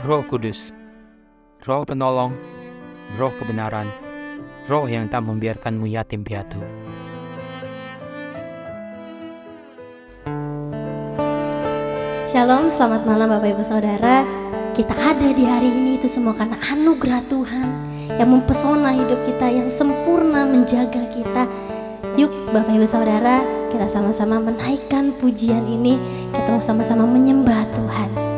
Roh Kudus, Roh penolong, Roh kebenaran, Roh yang tak membiarkanmu yatim piatu. Shalom, selamat malam Bapak Ibu Saudara. Kita ada di hari ini itu semua karena anugerah Tuhan yang mempesona hidup kita, yang sempurna menjaga kita. Yuk Bapak Ibu Saudara, kita sama-sama menaikkan pujian ini. Kita mau sama-sama menyembah Tuhan.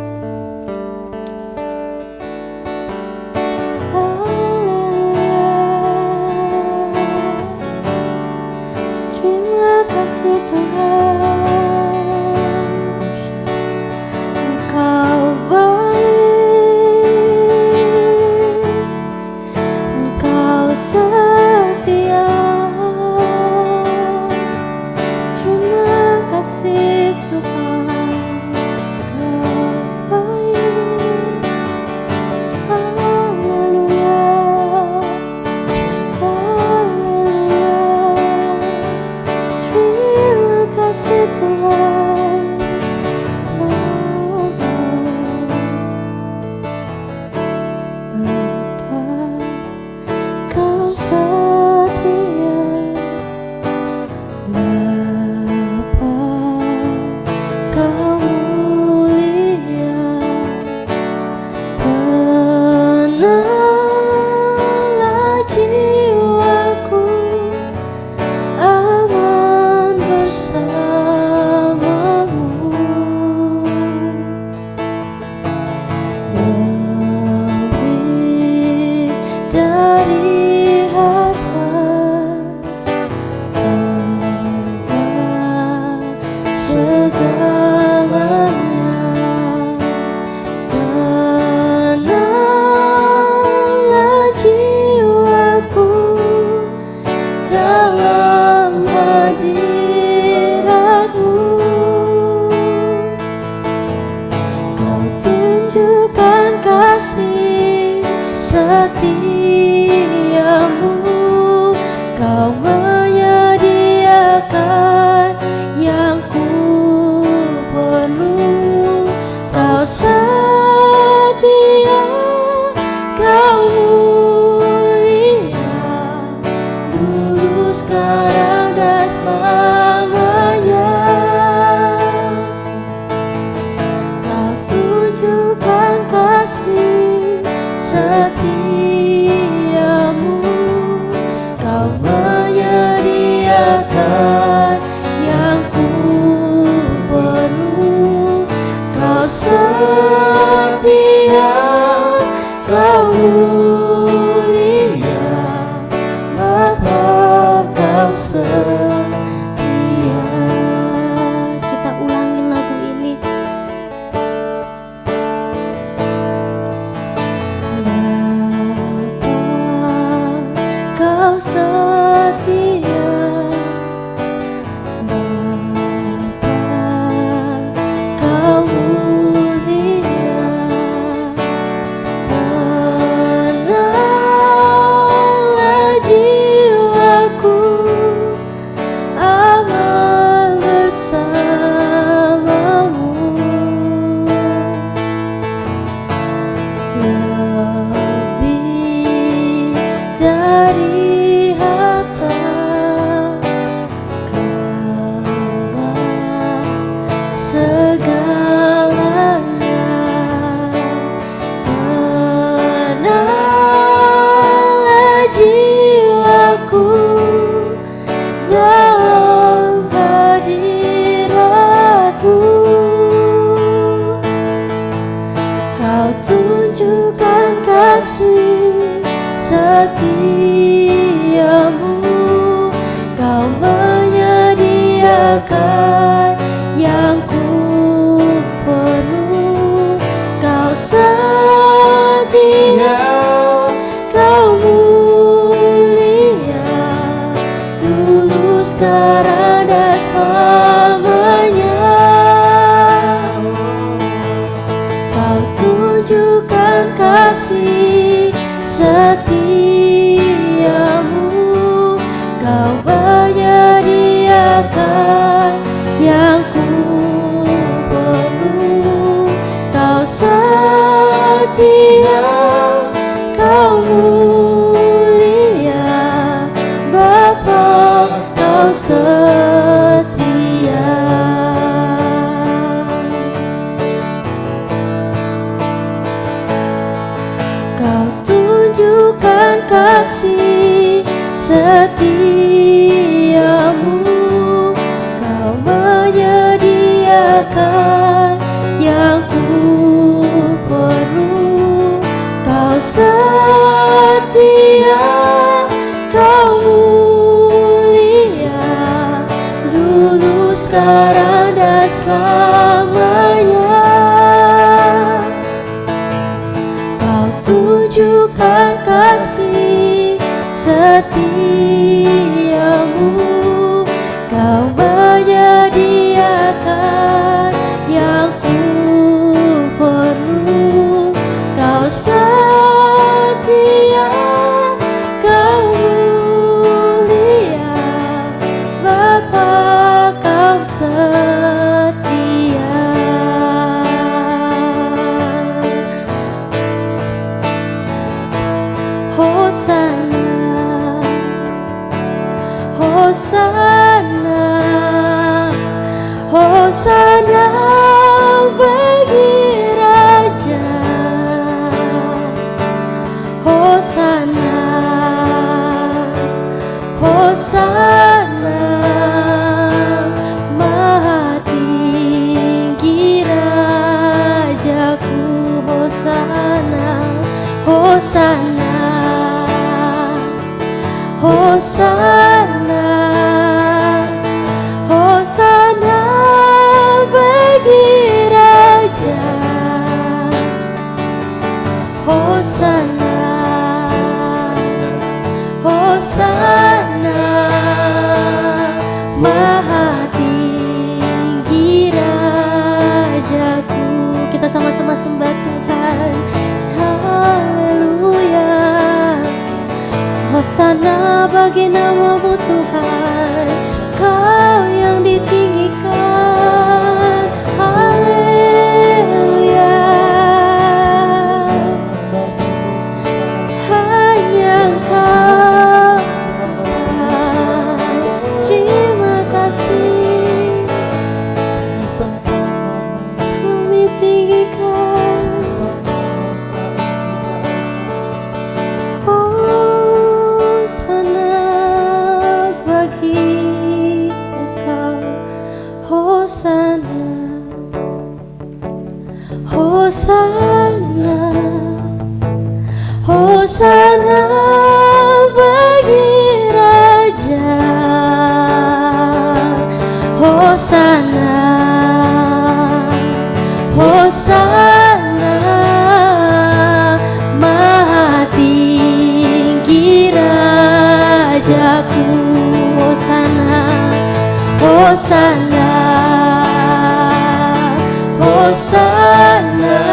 Terima kasih Tuhan. Setia, terima kasih Tuhan, Kau baik. Haleluya, haleluya. Terima kasih Tuhan. Setiamu, Kau menyediakan yang ku perlu. Kau setia, Kau mulia, dulu, sekarang, dan selamanya. Kau tunjukkan kasih setiamu, Kau menyediakan yang ku perlu. Kau setia, Kau mulia, Bapa, Kau setia. Kita ulangi lagu ini. Kau setia, Bapa, Kau mulia, tenanglah jiwaku, aman bersamamu. Lebih dari harta, Kaulah segalanya. Tenanglah jiwaku dalam hadirat-Mu. Kau tunjukkan kasih setiamu, Kau menyediakan yang ku perlu. Kau setia, Kau mulia, dulu, sekarang, dan selamanya. Kau tunjukkan kasih setiamu, Kau menyediakan yang ku perlu. Kau setia, setiamu, Kau menyediakan yang ku perlu. Kau setia, Kau mulia, dulu, sekarang, dan selamanya. Kau tunjukkan kasih setiamu, Kau menyediakan yang ku perlu. Kau setia, Kau mulia, Bapa, Kau setia. Hosana, Hosana, Hosana bagi Raja. Hosana, Hosana, Maha tinggi Rajaku. Hosana, Hosana, Hosana, Hosana bagi Raja. Hosana, Hosana, Maha tinggi Rajaku. Kita sama-sama sembah Tuhan. Haleluya. Hosana bagi nama-Mu Tuhan, Kau yang ditinggikan. Haleluya. Hanya Engkau Tuhan, terima kasih. Kami tinggikan. Hosana bagi Engkau. Hosana, Hosana, Hosana bagi Raja. Hosana, Hosana, Maha tinggi Rajaku. Hosana, Hosana, Hosana,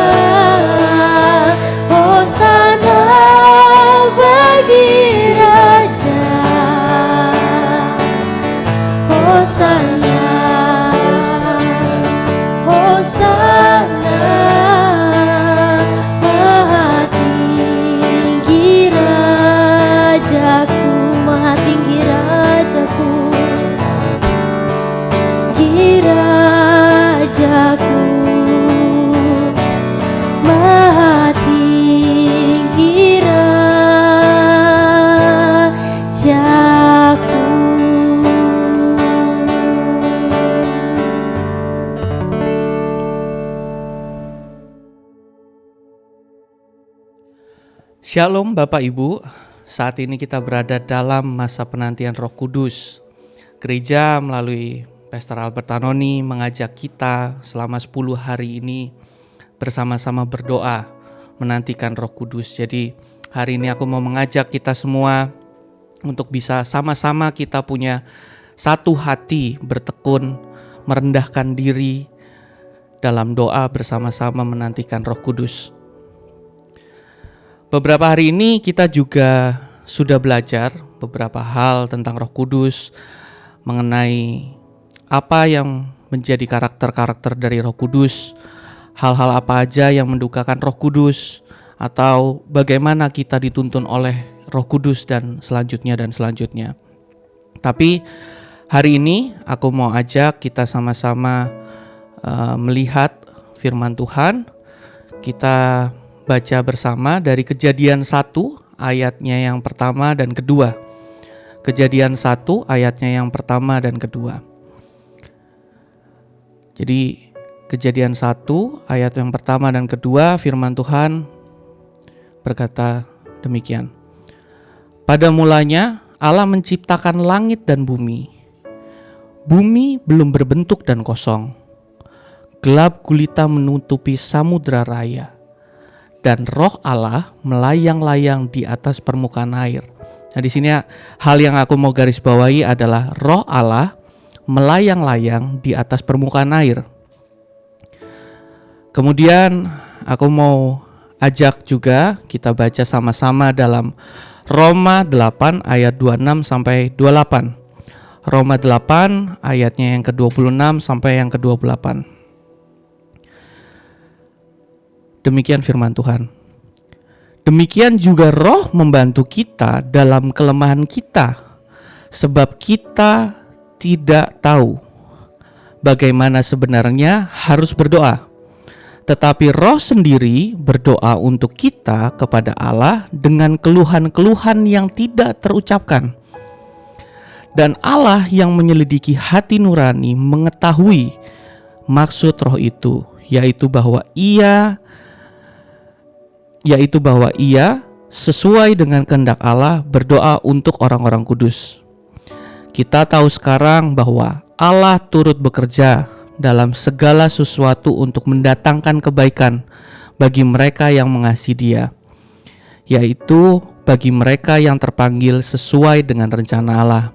Hosana bagi Raja. Hosana, Hosana, Maha tinggi Rajaku. Maha tinggi Rajaku, Rajaku, Maha tinggi Rajaku. Shalom Bapak Ibu, saat ini kita berada dalam masa penantian Roh Kudus. Gereja melalui Pastor Albert Tanoni mengajak kita selama 10 hari ini bersama-sama berdoa menantikan Roh Kudus. Jadi hari ini aku mau mengajak kita semua untuk bisa sama-sama kita punya satu hati bertekun, merendahkan diri dalam doa bersama-sama menantikan Roh Kudus. Beberapa hari ini kita juga sudah belajar beberapa hal tentang Roh Kudus, mengenai apa yang menjadi karakter-karakter dari Roh Kudus, hal-hal apa aja yang mendukakan Roh Kudus, atau bagaimana kita dituntun oleh Roh Kudus dan selanjutnya. Tapi hari ini aku mau ajak kita sama-sama melihat firman Tuhan. Kita baca bersama dari Kejadian 1 ayatnya yang pertama dan kedua. Kejadian 1 ayatnya yang pertama dan kedua. Jadi Kejadian 1 ayat yang pertama dan kedua, firman Tuhan berkata demikian. Pada mulanya Allah menciptakan langit dan bumi. Bumi belum berbentuk dan kosong. Gelap gulita menutupi samudra raya. Dan roh Allah melayang-layang di atas permukaan air. Nah, di sini hal yang aku mau garis bawahi adalah roh Allah melayang-layang di atas permukaan air. Kemudian aku mau ajak juga kita baca sama-sama dalam Roma 8 ayat 26 sampai 28. Roma 8 ayatnya yang ke-26 sampai yang ke-28. Demikian firman Tuhan. Demikian juga roh membantu kita dalam kelemahan kita, sebab kita tidak tahu bagaimana sebenarnya harus berdoa. Tetapi roh sendiri berdoa untuk kita kepada Allah dengan keluhan-keluhan yang tidak terucapkan. Dan Allah yang menyelidiki hati nurani mengetahui maksud roh itu, yaitu bahwa ia sesuai dengan kehendak Allah berdoa untuk orang-orang kudus. Kita tahu sekarang bahwa Allah turut bekerja dalam segala sesuatu untuk mendatangkan kebaikan bagi mereka yang mengasihi Dia, yaitu bagi mereka yang terpanggil sesuai dengan rencana Allah.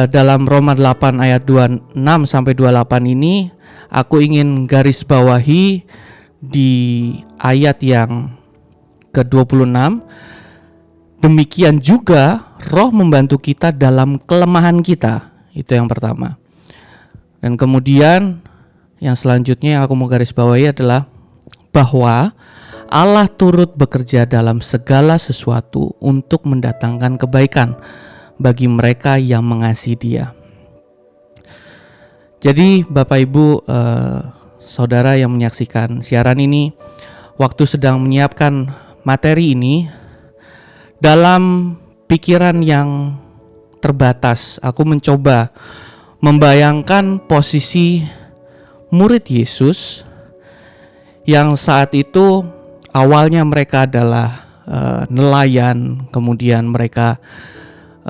Dalam Roma 8 ayat 26 sampai 28 ini aku ingin garis bawahi di ayat yang ke-26. Demikian juga roh membantu kita dalam kelemahan kita. Itu yang pertama. Dan kemudian yang selanjutnya yang aku mau garis bawahi adalah bahwa Allah turut bekerja dalam segala sesuatu untuk mendatangkan kebaikan bagi mereka yang mengasihi Dia. Jadi Bapak Ibu, saudara yang menyaksikan siaran ini, waktu sedang menyiapkan materi ini, dalam pikiran yang terbatas, aku mencoba membayangkan posisi murid Yesus yang saat itu awalnya mereka adalah nelayan, kemudian mereka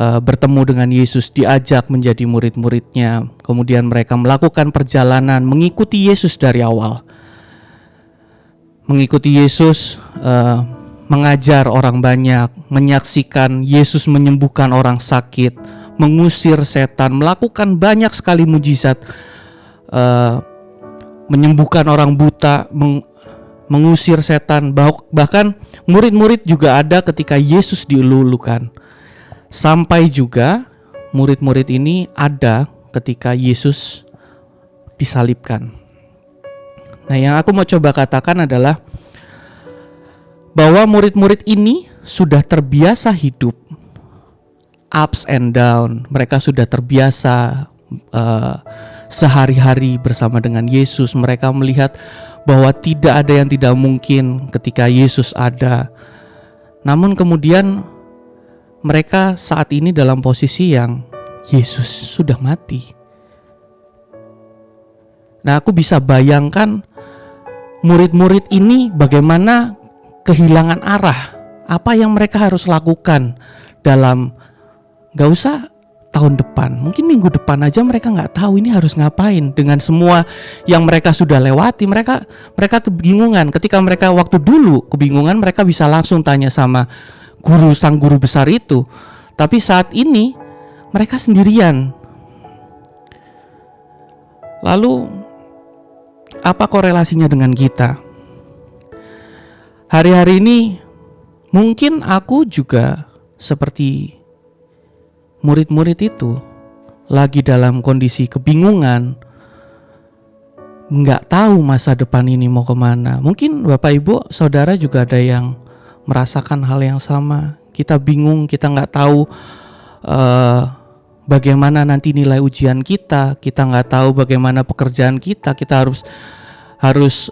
bertemu dengan Yesus, diajak menjadi murid-muridnya, kemudian mereka melakukan perjalanan mengikuti Yesus dari awal, mengikuti Yesus, mengajar orang banyak, menyaksikan Yesus menyembuhkan orang sakit, mengusir setan, melakukan banyak sekali mujizat, menyembuhkan orang buta, mengusir setan. Bahkan murid-murid juga ada ketika Yesus dielulukan. Sampai juga murid-murid ini ada ketika Yesus disalibkan. Nah, yang aku mau coba katakan adalah bahwa murid-murid ini sudah terbiasa hidup ups and down. Mereka sudah terbiasa sehari-hari bersama dengan Yesus. Mereka melihat bahwa tidak ada yang tidak mungkin ketika Yesus ada. Namun kemudian mereka saat ini dalam posisi yang Yesus sudah mati. Nah, aku bisa bayangkan murid-murid ini bagaimana kehilangan arah. Apa yang mereka harus lakukan dalam, gak usah tahun depan, mungkin minggu depan aja mereka gak tahu ini harus ngapain. Dengan semua yang mereka sudah lewati, mereka kebingungan. Ketika mereka waktu dulu kebingungan, mereka bisa langsung tanya sama sang guru besar itu. Tapi saat ini mereka sendirian. Lalu apa korelasinya dengan kita? Hari-hari ini mungkin aku juga seperti murid-murid itu, lagi dalam kondisi kebingungan, nggak tahu masa depan ini mau kemana. Mungkin Bapak Ibu Saudara juga ada yang merasakan hal yang sama. Kita bingung, kita nggak tahu bagaimana nanti nilai ujian kita nggak tahu bagaimana pekerjaan kita harus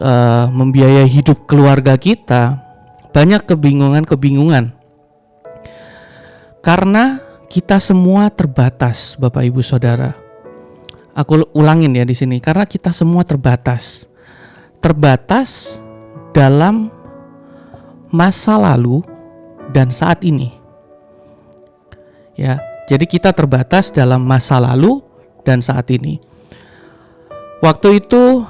membiayai hidup keluarga kita. Banyak kebingungan. Karena kita semua terbatas, Bapak Ibu Saudara. Aku ulangin ya di sini, karena kita semua terbatas. Terbatas dalam masa lalu dan saat ini. Ya, jadi kita terbatas dalam masa lalu dan saat ini. Waktu itu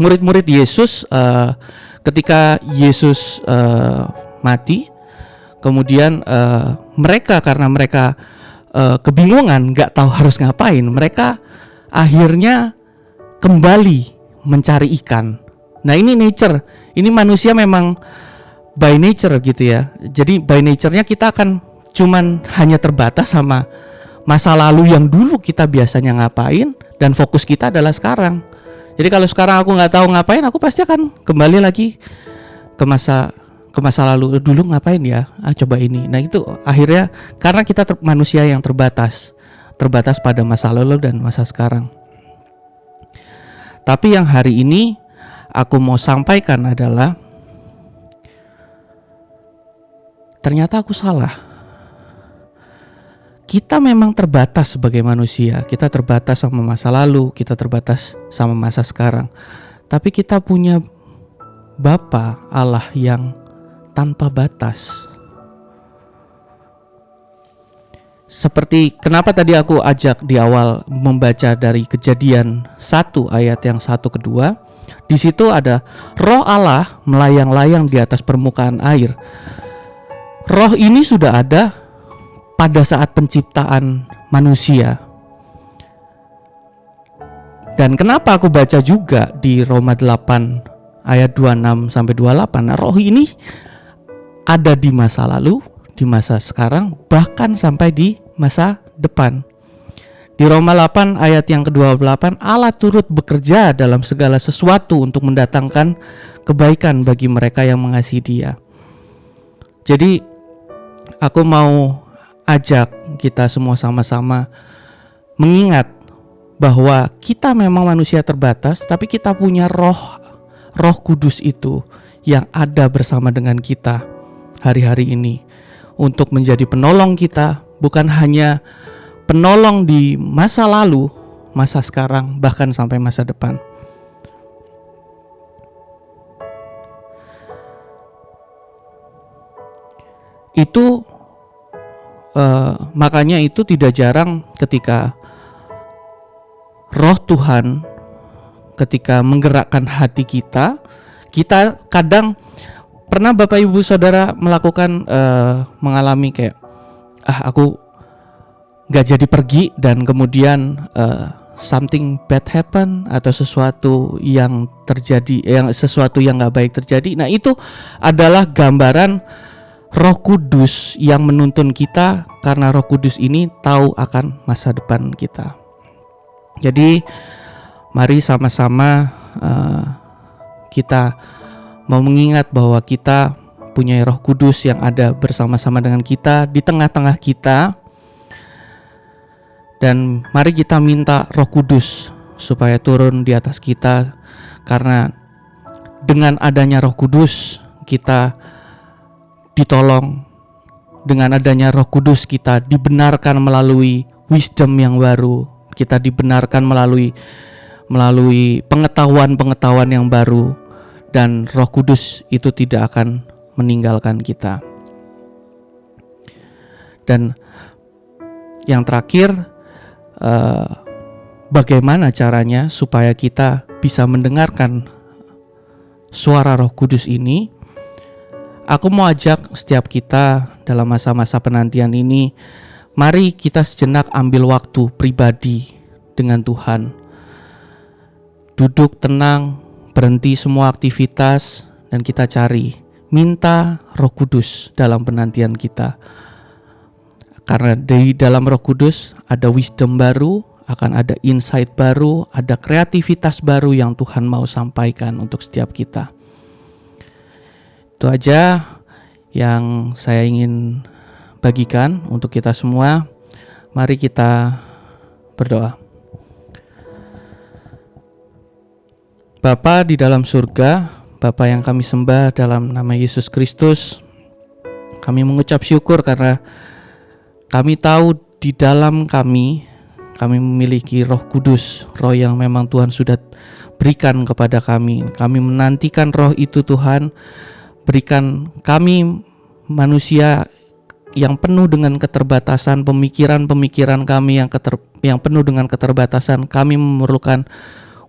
murid-murid Yesus ketika Yesus mati, kemudian mereka karena mereka kebingungan, nggak tahu harus ngapain, mereka akhirnya kembali mencari ikan. Nah, ini nature, ini manusia memang by nature gitu ya. Jadi by nature-nya kita akan cuman hanya terbatas sama masa lalu yang dulu kita biasanya ngapain, dan fokus kita adalah sekarang. Jadi kalau sekarang aku nggak tahu ngapain, aku pasti akan kembali lagi ke masa lalu. Dulu ngapain ya? Coba ini. Nah, itu akhirnya karena kita manusia yang terbatas pada masa lalu dan masa sekarang. Tapi yang hari ini aku mau sampaikan adalah ternyata aku salah. Kita memang terbatas sebagai manusia. Kita terbatas sama masa lalu, kita terbatas sama masa sekarang. Tapi kita punya Bapa Allah yang tanpa batas. Seperti kenapa tadi aku ajak di awal membaca dari Kejadian 1 ayat yang 1 ke 2. Di situ ada Roh Allah melayang-layang di atas permukaan air. Roh ini sudah ada pada saat penciptaan manusia. Dan kenapa aku baca juga di Roma 8 ayat 26 sampai 28. Nah, roh ini ada di masa lalu, di masa sekarang, bahkan sampai di masa depan. Di Roma 8 ayat yang ke-28, Allah turut bekerja dalam segala sesuatu untuk mendatangkan kebaikan bagi mereka yang mengasihi Dia. Jadi aku mau ajak kita semua sama-sama mengingat bahwa kita memang manusia terbatas, tapi kita punya Roh Kudus itu yang ada bersama dengan kita hari-hari ini untuk menjadi penolong kita, bukan hanya penolong di masa lalu, masa sekarang, bahkan sampai masa depan. Itu makanya itu tidak jarang ketika Roh Tuhan ketika menggerakkan hati kita kadang pernah Bapak Ibu Saudara melakukan mengalami kayak aku gak jadi pergi dan kemudian something bad happen atau sesuatu yang terjadi, sesuatu yang gak baik terjadi. Nah, itu adalah gambaran Roh Kudus yang menuntun kita, karena Roh Kudus ini tahu akan masa depan kita. Jadi mari sama-sama kita mau mengingat bahwa kita punya Roh Kudus yang ada bersama-sama dengan kita, di tengah-tengah kita. Dan mari kita minta Roh Kudus supaya turun di atas kita, karena dengan adanya Roh Kudus kita ditolong. Dengan adanya Roh Kudus kita dibenarkan melalui wisdom yang baru, kita dibenarkan melalui pengetahuan yang baru, dan Roh Kudus itu tidak akan meninggalkan kita. Dan yang terakhir, bagaimana caranya supaya kita bisa mendengarkan suara Roh Kudus ini? Aku mau ajak setiap kita dalam masa-masa penantian ini, mari kita sejenak ambil waktu pribadi dengan Tuhan. Duduk tenang, berhenti semua aktivitas, dan kita cari, minta Roh Kudus dalam penantian kita. Karena di dalam Roh Kudus ada wisdom baru, akan ada insight baru, ada kreativitas baru yang Tuhan mau sampaikan untuk setiap kita. Itu aja yang saya ingin bagikan untuk kita semua. Mari kita berdoa. Bapa di dalam surga, Bapa yang kami sembah dalam nama Yesus Kristus, Kami mengucap syukur karena kami tahu di dalam kami memiliki Roh Kudus, Roh yang memang Tuhan sudah berikan kepada kami. Kami menantikan Roh itu Tuhan, berikan kami manusia yang penuh dengan keterbatasan, pemikiran kami yang penuh dengan keterbatasan. Kami memerlukan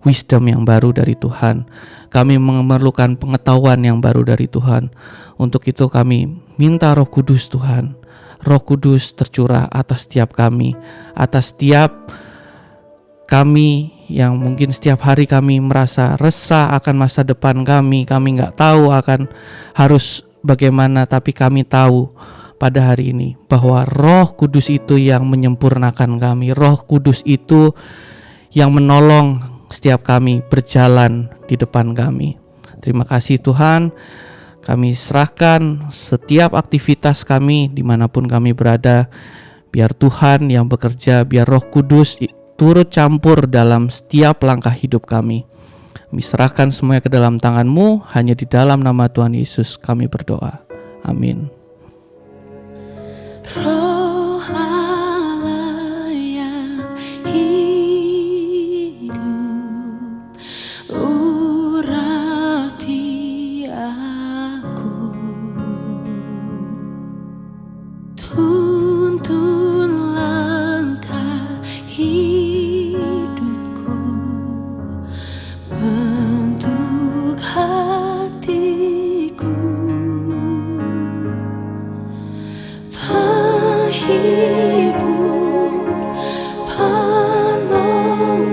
wisdom yang baru dari Tuhan. Kami memerlukan pengetahuan yang baru dari Tuhan. Untuk itu kami minta Roh Kudus Tuhan. Roh Kudus tercurah atas setiap kami, atas setiap kami yang mungkin setiap hari kami merasa resah akan masa depan kami gak tahu akan harus bagaimana, tapi kami tahu pada hari ini bahwa Roh Kudus itu yang menyempurnakan kami. Roh Kudus itu yang menolong setiap kami berjalan di depan kami. Terima kasih Tuhan. Kami serahkan setiap aktivitas kami dimanapun kami berada. Biar Tuhan yang bekerja, biar Roh Kudus turut campur dalam setiap langkah hidup kami. Kami serahkan semuanya ke dalam tangan-Mu. Hanya di dalam nama Tuhan Yesus kami berdoa. Amin. Roh Allah yang hidup, urati aku, tuntun langkah hidupku, bentuk hatiku. Penghibur, penolong,